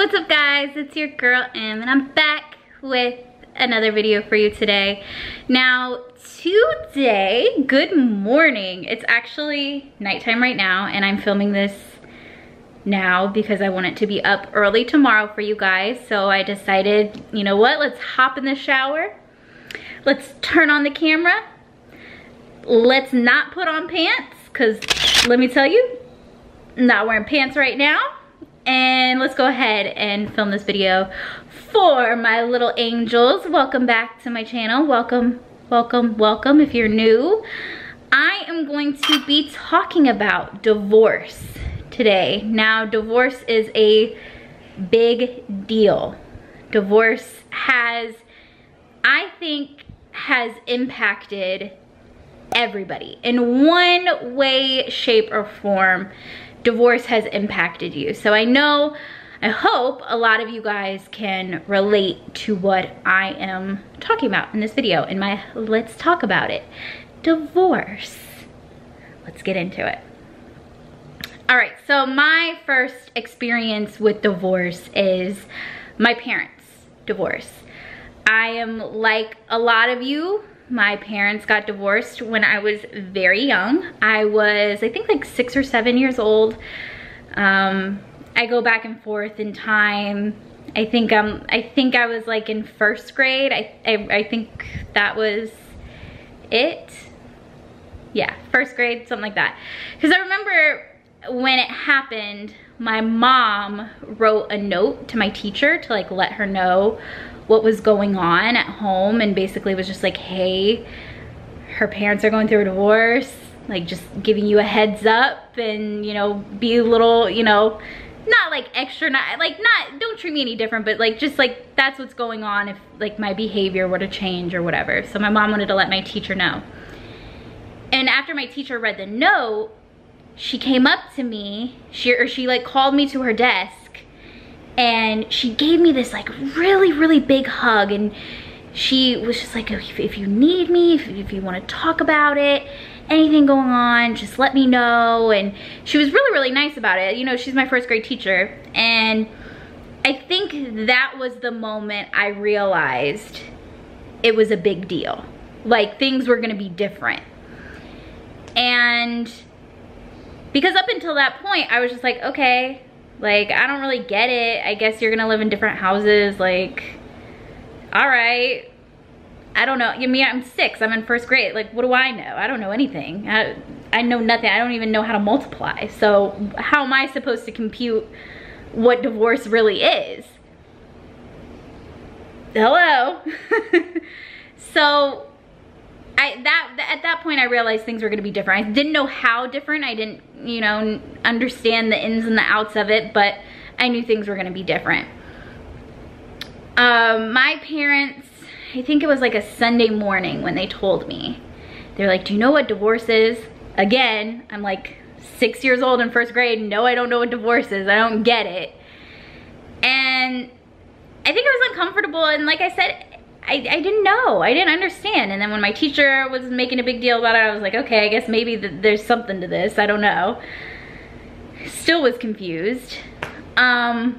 What's up guys, it's your girl Em and I'm back with another video for you today. Now today, good morning. It's actually nighttime right now and I'm filming this now because I want it to be up early tomorrow for you guys. So I decided, you know what, let's hop in the shower. Let's turn on the camera. Let's not put on pants because let me tell you, I'm not wearing pants right now. And let's go ahead and film this video for my little angels. Welcome back to my channel. Welcome, welcome, welcome if you're new. I am going to be talking about divorce today. Now, divorce is a big deal. Divorce has, I think, has impacted everybody in one way, shape, or form. Divorce has impacted you. So I hope a lot of you guys can relate to what I am talking about in this video, in my Let's Talk About It. Divorce. Let's get into it. All right, so my first experience with divorce is my parents' divorce. I am like a lot of you. My parents got divorced when I was very young. I was, I think, like 6 or 7 years old. I go back and forth in time. I think I was like in first grade. I think that was it. Yeah, first grade, something like that. Because I remember when it happened, my mom wrote a note to my teacher to like let her know what was going on at home, and basically was just like, hey, her parents are going through a divorce, like just giving you a heads up, and you know, be a little, you know, not like extra, don't treat me any different, but like just like that's what's going on if like my behavior were to change or whatever. So my mom wanted to let my teacher know. And after my teacher read the note, she came up to me, she like called me to her desk, and she gave me this like really big hug, and she was just like, if you need me, if you want to talk about it, anything going on, just let me know. And she was really nice about it. You know, she's my first grade teacher, and I think that was the moment I realized it was a big deal. Like things were gonna be different. And because up until that point, I was just like, okay, like, I don't really get it. I guess you're gonna live in different houses. Like, all right. I don't know. I mean, I'm 6. I'm in first grade. Like, what do I know? I don't know anything. I know nothing. I don't even know how to multiply. So how am I supposed to compute what divorce really is? Hello? So at that point I realized things were going to be different. I didn't know how different. I didn't, you know, understand the ins and the outs of it, but I knew things were going to be different. My parents, I think it was like a Sunday morning when they told me. They're like, do you know what divorce is? Again, I'm like 6 years old in first grade. No, I don't know what divorce is. I don't get it. And I think I was uncomfortable, and like I said, I didn't know. I didn't understand. And then when my teacher was making a big deal about it, I was like, okay, I guess maybe there's something to this. I don't know. Still was confused. But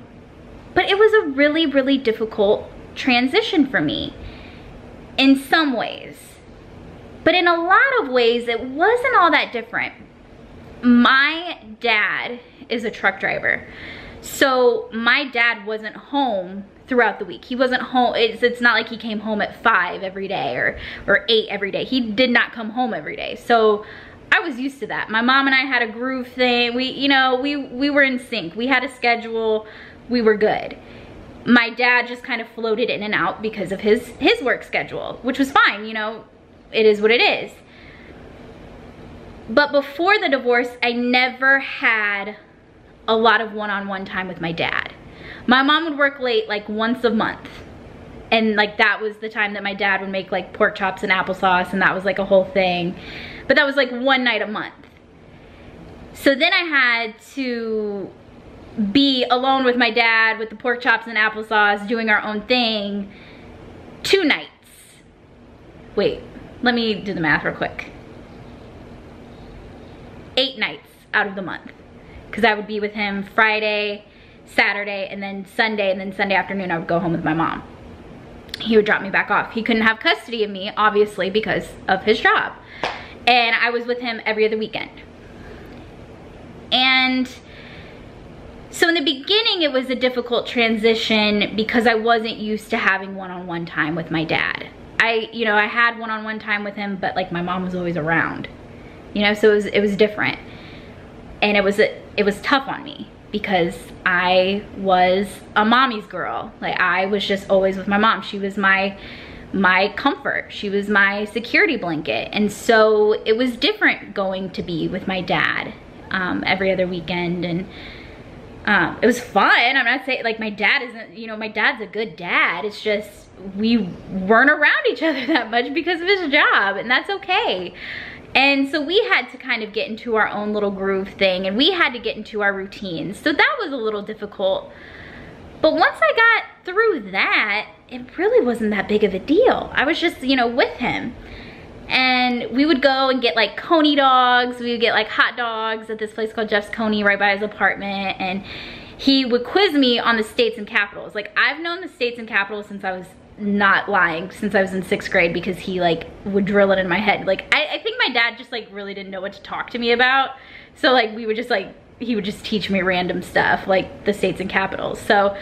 it was a really difficult transition for me in some ways. But in a lot of ways, it wasn't all that different. My dad is a truck driver. So my dad wasn't home throughout the week. He wasn't home. It's not like he came home at 5 every day or 8 every day. He did not come home every day. So I was used to that. My mom and I had a groove thing. We were in sync. We had a schedule. We were good. My dad just kind of floated in and out because of his work schedule, which was fine. You know, it is what it is. But before the divorce, I never had a lot of one-on-one time with my dad. My mom would work late like once a month, and like that was the time that my dad would make like pork chops and applesauce, and that was like a whole thing. But that was like one night a month. So then I had to be alone with my dad with the pork chops and applesauce doing our own thing 2 nights. Wait, let me do the math real quick. 8 nights out of the month, because I would be with him Friday, Saturday, and then Sunday, and then Sunday afternoon I would go home with my mom. He would drop me back off. He couldn't have custody of me, obviously, because of his job. And I was with him every other weekend. And so in the beginning, it was a difficult transition because I wasn't used to having one-on-one time with my dad. I had one-on-one time with him, but like my mom was always around, so it was different. And it was tough on me because I was a mommy's girl. Like, I was just always with my mom. She was my comfort. She was my security blanket. And so it was different going to be with my dad every other weekend. And it was fun. I'm not saying, like, my dad isn't, my dad's a good dad. It's just we weren't around each other that much because of his job, and that's okay. And so we had to kind of get into our own little groove thing, and we had to get into our routines. So that was a little difficult. But once I got through that, it really wasn't that big of a deal. I was just, with him. And we would go and get like Coney dogs. We would get like hot dogs at this place called Jeff's Coney right by his apartment. And he would quiz me on the states and capitals. Like, I've known the states and capitals since I was, not lying, since I was in 6th grade, because he like would drill it in my head. Like, I think my dad just like really didn't know what to talk to me about. So like we would just like, he would just teach me random stuff like the states and capitals. So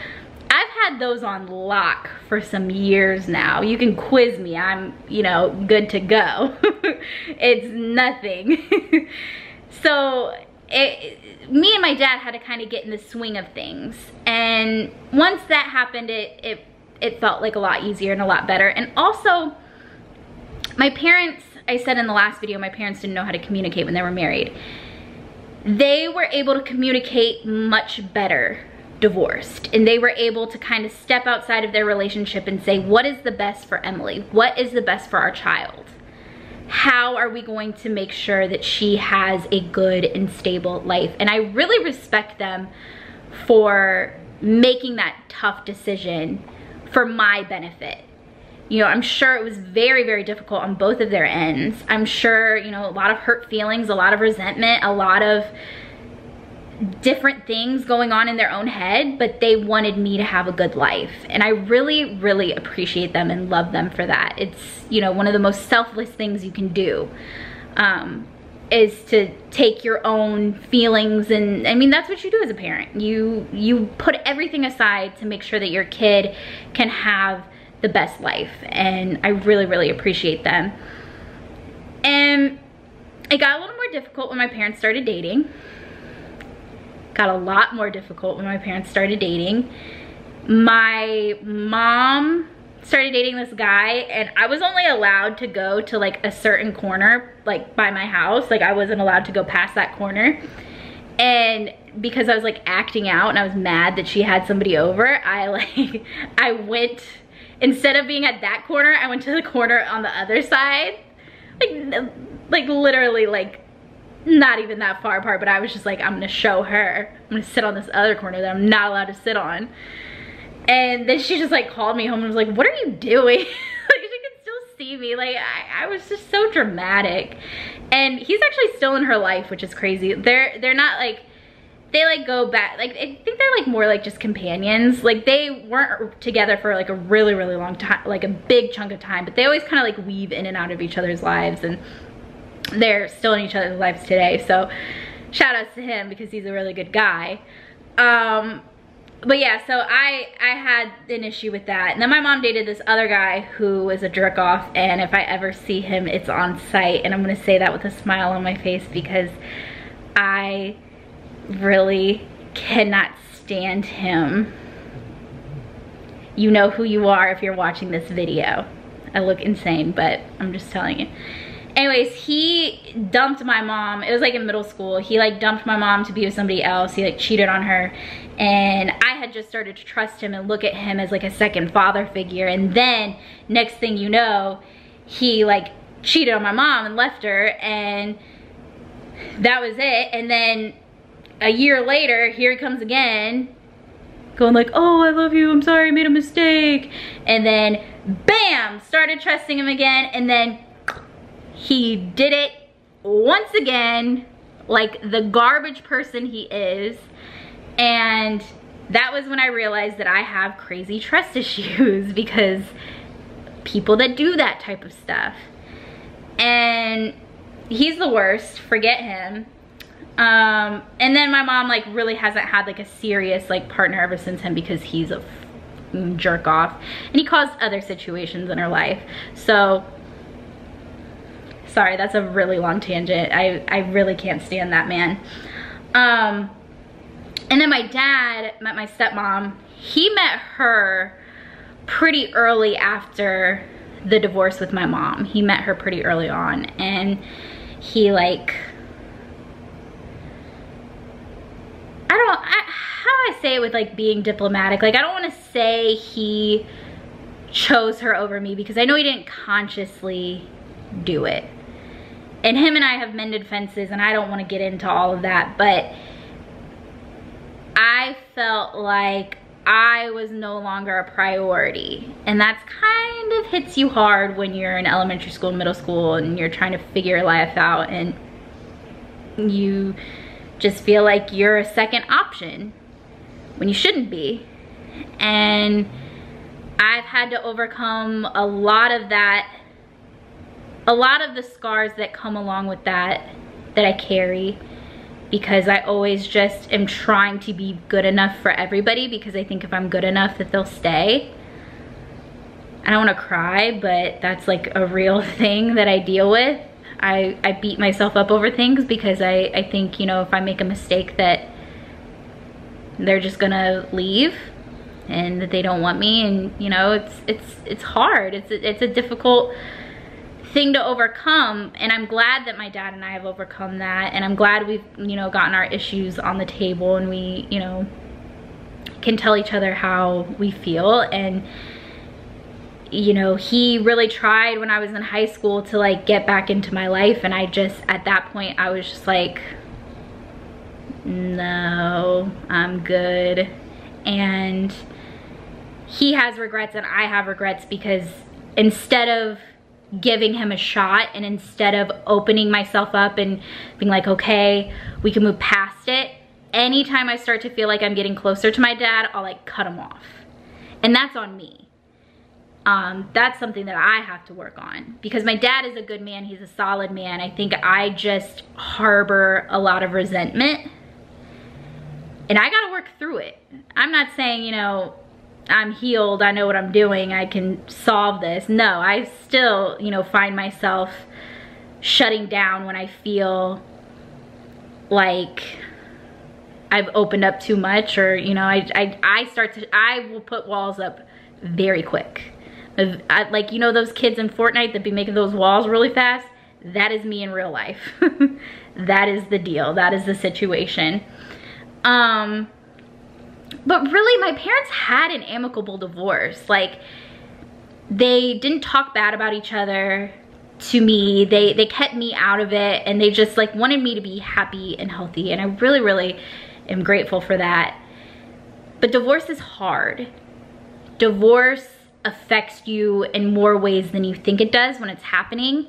I've had those on lock for some years now. You can quiz me, I'm, good to go. It's nothing. So me and my dad had to kind of get in the swing of things. And once that happened, it felt like a lot easier and a lot better. And also, my parents, I said in the last video, my parents didn't know how to communicate when they were married. They were able to communicate much better divorced, and they were able to kind of step outside of their relationship and say, what is the best for Emily? What is the best for our child? How are we going to make sure that she has a good and stable life? And I really respect them for making that tough decision for my benefit. I'm sure it was very, very difficult on both of their ends. I'm sure, a lot of hurt feelings, a lot of resentment, a lot of different things going on in their own head, but they wanted me to have a good life. And I really, really appreciate them and love them for that. It's, one of the most selfless things you can do, is to take your own feelings. And I mean, that's what you do as a parent. You put everything aside to make sure that your kid can have the best life. And I really, really appreciate them. And it got a little more difficult when my parents started dating. Got a lot more difficult when my parents started dating. My mom started dating this guy, and I was only allowed to go to like a certain corner, like by my house. Like, I wasn't allowed to go past that corner. And because I was like acting out and I was mad that she had somebody over, I went, instead of being at that corner, I went to the corner on the other side. Like literally, like, not even that far apart, but I was just like, I'm gonna show her. I'm gonna sit on this other corner that I'm not allowed to sit on. And then she just like called me home and was like, what are you doing? Like, she could still see me. Like, I was just so dramatic. And he's actually still in her life, which is crazy. They're not like, they like go back, like, I think they're like more like just companions. Like, they weren't together for like a really, really long time, like a big chunk of time, but they always kind of like weave in and out of each other's lives, and they're still in each other's lives today. So shout outs to him, because he's a really good guy. But yeah, so I had an issue with that. And then my mom dated this other guy who was a jerk off, and if I ever see him, it's on sight. And I'm gonna say that with a smile on my face, because I really cannot stand him. You know who you are if you're watching this video. I look insane, but I'm just telling you. Anyways, he dumped my mom. It was like in middle school. He like dumped my mom to be with somebody else. He like cheated on her. And I had just started to trust him and look at him as like a second father figure. And then next thing you know, he like cheated on my mom and left her, and that was it. And then a year later, here he comes again, going like, oh, I love you, I'm sorry, I made a mistake. And then bam, started trusting him again. And then he did it once again, like the garbage person he is. And that was when I realized that I have crazy trust issues because people that do that type of stuff. And he's the worst, forget him. And then my mom like really hasn't had like a serious like partner ever since him because he's a jerk off and he caused other situations in her life. So sorry, that's a really long tangent. I really can't stand that man. And then my dad met my stepmom. He met her pretty early after the divorce with my mom. He met her pretty early on, and he like, how do I say it with like being diplomatic? Like, I don't want to say he chose her over me because I know he didn't consciously do it. And him and I have mended fences, and I don't want to get into all of that, but I felt like I was no longer a priority. And that's kind of hits you hard when you're in elementary school and middle school and you're trying to figure your life out and you just feel like you're a second option when you shouldn't be. And I've had to overcome a lot of that, a lot of the scars that come along with that I carry, because I always just am trying to be good enough for everybody because I think if I'm good enough that they'll stay. I don't want to cry, but that's like a real thing that I deal with. I beat myself up over things because I think, you know, if I make a mistake that they're just gonna leave and that they don't want me, and you know, it's hard. It's a difficult thing to overcome, and I'm glad that my dad and I have overcome that, and I'm glad we've, you know, gotten our issues on the table and we, you know, can tell each other how we feel. And you know, he really tried when I was in high school to like get back into my life, and I just, at that point I was just like, no, I'm good. And he has regrets and I have regrets because instead of giving him a shot and instead of opening myself up and being like, okay, we can move past it, anytime I start to feel like I'm getting closer to my dad, I'll like cut him off. And that's on me. That's something that I have to work on because my dad is a good man. He's a solid man. I think I just harbor a lot of resentment and I gotta work through it. I'm not saying, you know, I'm healed, I know what I'm doing, I can solve this. No, I still, you know, find myself shutting down when I feel like I've opened up too much, or, you know, I will put walls up very quick. Like, you know, those kids in Fortnite that be making those walls really fast? That is me in real life. That is the deal. That is the situation. But really, my parents had an amicable divorce. Like, they didn't talk bad about each other to me. They kept me out of it, and they just like wanted me to be happy and healthy, and I really, really am grateful for that. But divorce is hard. Divorce affects you in more ways than you think it does when it's happening,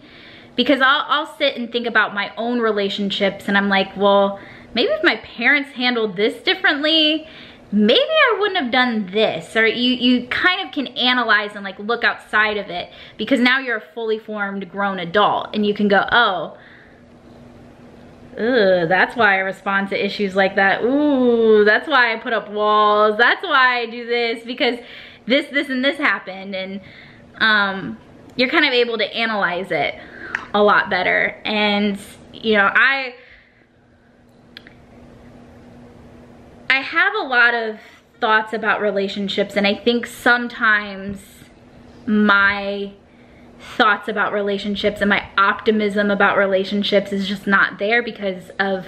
because I'll sit and think about my own relationships and I'm like, well, maybe if my parents handled this differently, maybe I wouldn't have done this. Or you kind of can analyze and like look outside of it, because now you're a fully formed grown adult and you can go, oh, ugh, that's why I respond to issues like that. Ooh, that's why I put up walls. That's why I do this, because this and this happened. And you're kind of able to analyze it a lot better. And you know, I have a lot of thoughts about relationships, and I think sometimes my thoughts about relationships and my optimism about relationships is just not there, because of,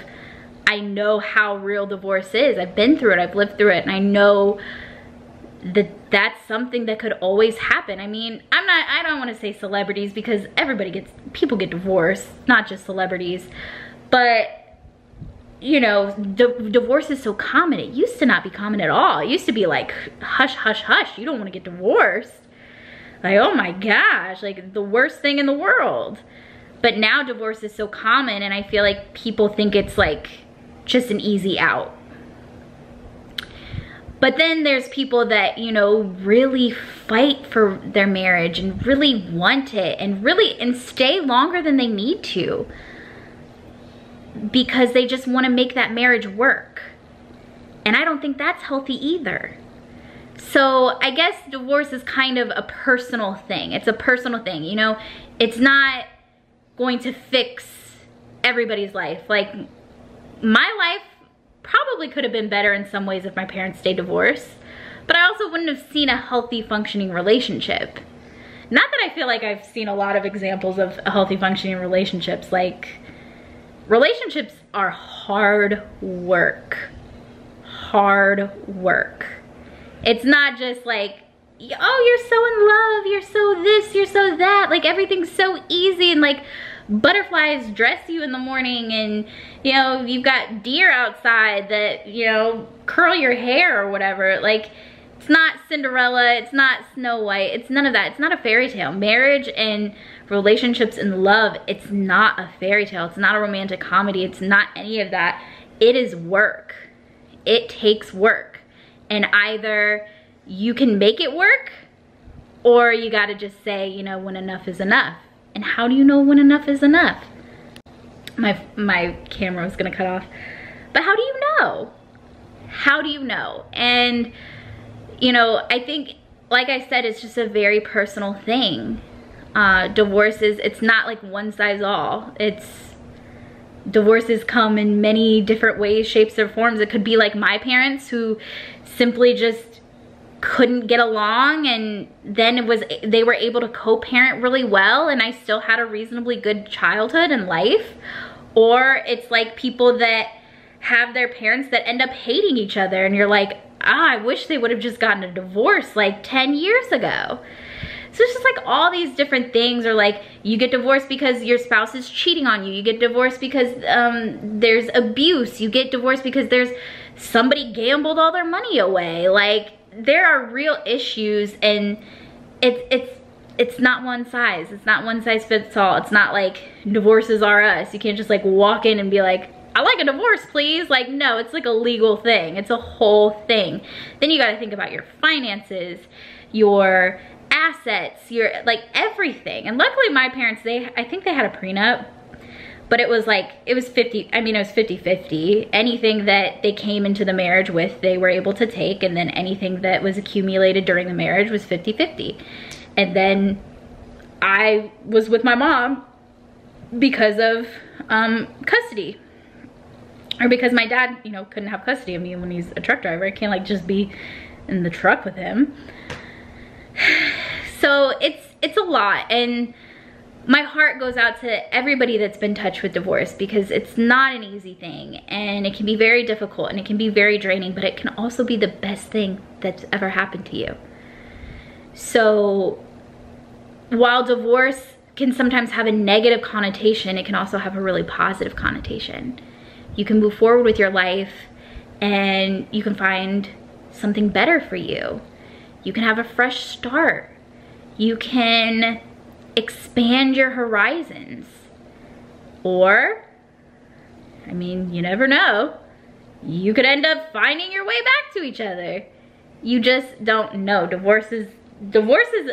I know how real divorce is. I've been through it, I've lived through it, and I know that that's something that could always happen. I mean, I don't want to say celebrities, because people get divorced, not just celebrities, but you know, divorce is so common. It used to not be common at all. It used to be like, hush, hush, hush, you don't want to get divorced. Like, oh my gosh, like the worst thing in the world. But now divorce is so common, and I feel like people think it's like just an easy out. But then there's people that, you know, really fight for their marriage and really want it and stay longer than they need to because they just want to make that marriage work. And I don't think that's healthy either. So I guess divorce is kind of a personal thing. It's a personal thing, you know? It's not going to fix everybody's life. Like, my life probably could have been better in some ways if my parents stayed divorced, but I also wouldn't have seen a healthy functioning relationship. Not that I feel like I've seen a lot of examples of healthy functioning relationships. Like, relationships are hard work. Hard work. It's not just like, oh, you're so in love, you're so this, you're so that. Like, everything's so easy and like butterflies dress you in the morning and, you know, you've got deer outside that, you know, curl your hair or whatever. Like, it's not Cinderella, it's not Snow White, it's none of that. It's not a fairy tale. Marriage and relationships and love, it's not a fairy tale. It's not a romantic comedy. It's not any of that. It is work. It takes work. And either you can make it work or you gotta just say, you know, when enough is enough. And how do you know when enough is enough? My camera was gonna cut off. But how do you know? How do you know? And, you know, I think, like I said, it's just a very personal thing. Divorces, it's not like one size all. Divorces come in many different ways, shapes, or forms. It could be like my parents who simply just couldn't get along, and then they were able to co-parent really well, and I still had a reasonably good childhood and life. Or it's like people that have their parents that end up hating each other, and you're like, I wish they would have just gotten a divorce like 10 years ago. So it's just like all these different things. Or like, you get divorced because your spouse is cheating on you. You get divorced because there's abuse. You get divorced because there's somebody gambled all their money away. Like, there are real issues, and it's not one size. It's not one size fits all. It's not like Divorces R Us. You can't just like walk in and be like, I like a divorce, please. Like, no, it's like a legal thing. It's a whole thing. Then you gotta think about your finances, your assets, your, like, everything. And luckily my parents, I think they had a prenup, but it was like, it was 50-50. Anything that they came into the marriage with, they were able to take, and then anything that was accumulated during the marriage was 50-50. And then I was with my mom because of custody. Or because my dad, you know, couldn't have custody of me when he's a truck driver. I can't like just be in the truck with him. So it's a lot, and my heart goes out to everybody that's been touched with divorce, because it's not an easy thing, and it can be very difficult, and it can be very draining, but it can also be the best thing that's ever happened to you. So while divorce can sometimes have a negative connotation, it can also have a really positive connotation. You can move forward with your life, and you can find something better for you. You can have a fresh start. You can expand your horizons. Or, I mean, you never know. You could end up finding your way back to each other. You just don't know. Divorce is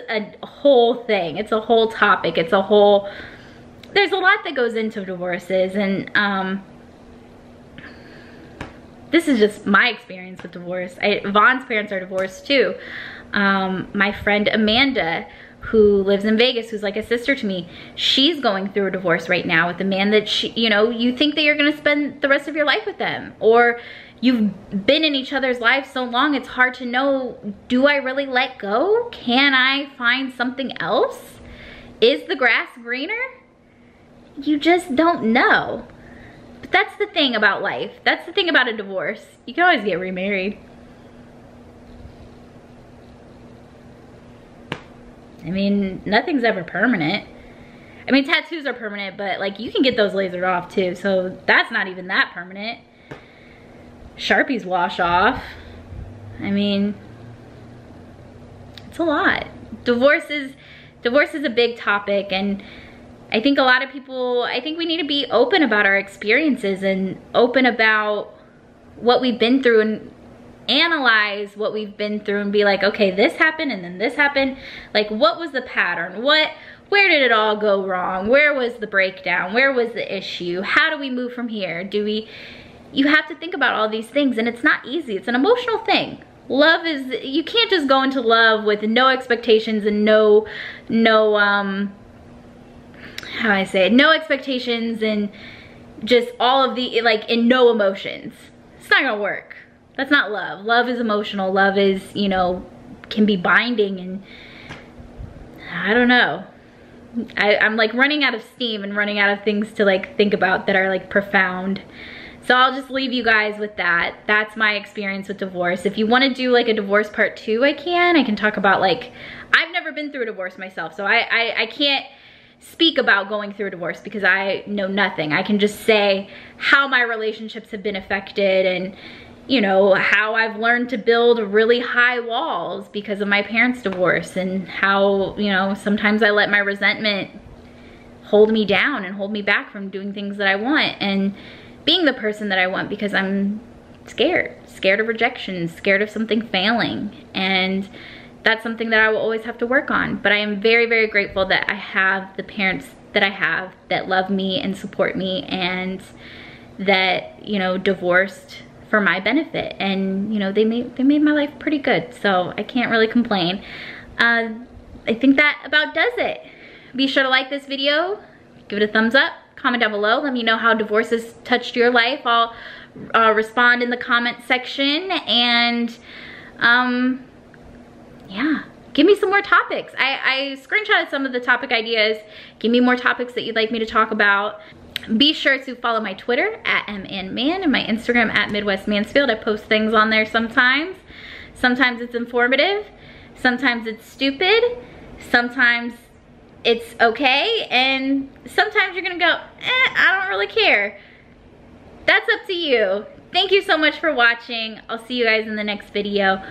a whole thing. It's a whole topic. It's a whole, there's a lot that goes into divorces, and this is just my experience with divorce. Vaughn's parents are divorced too. My friend Amanda, who lives in Vegas, who's like a sister to me, she's going through a divorce right now with a man that she, you know, you think that you're gonna spend the rest of your life with them, or you've been in each other's lives so long, it's hard to know, do I really let go? Can I find something else? Is the grass greener? You just don't know. But that's the thing about life. That's the thing about a divorce. You can always get remarried. I mean, nothing's ever permanent. I mean, tattoos are permanent, but like, you can get those lasered off too, so that's not even that permanent. Sharpies wash off. I mean, it's a lot. Divorce is a big topic, and I think a lot of people, I think we need to be open about our experiences and open about what we've been through, analyze what we've been through and be like, okay, this happened and then this happened. Like, what was the pattern? Where did it all go wrong? Where was the breakdown? Where was the issue? How do we move from here? You have to think about all these things, and it's not easy. It's an emotional thing. Love is, you can't just go into love with no expectations and no expectations and just all of the, like, and no emotions. It's not gonna work. That's not love. Love is emotional. Love is, you know, can be binding, and I don't know. I'm like running out of steam and running out of things to like think about that are like profound. So I'll just leave you guys with that. That's my experience with divorce. If you want to do like a divorce part 2, I can talk about, like, I've never been through a divorce myself, so I can't speak about going through a divorce because I know nothing. I can just say how my relationships have been affected, and you know, how I've learned to build really high walls because of my parents' divorce, and how, you know, sometimes I let my resentment hold me down and hold me back from doing things that I want and being the person that I want, because I'm scared of rejection, scared of something failing. And that's something that I will always have to work on. But I am very, very grateful that I have the parents that I have that love me and support me, and that, you know, divorced for my benefit, and you know, they made my life pretty good, so I can't really complain. I think that about does it. Be sure to like this video, give it a thumbs up, comment down below, let me know how divorce has touched your life. I'll respond in the comment section, and yeah, give me some more topics. I screenshotted some of the topic ideas. Give me more topics that you'd like me to talk about. Be sure to follow my Twitter at @MNMan and my Instagram at Midwest Mansfield. I post things on there sometimes. Sometimes it's informative, sometimes it's stupid, sometimes it's okay, and sometimes you're gonna go, I don't really care. That's up to you. Thank you so much for watching. I'll see you guys in the next video.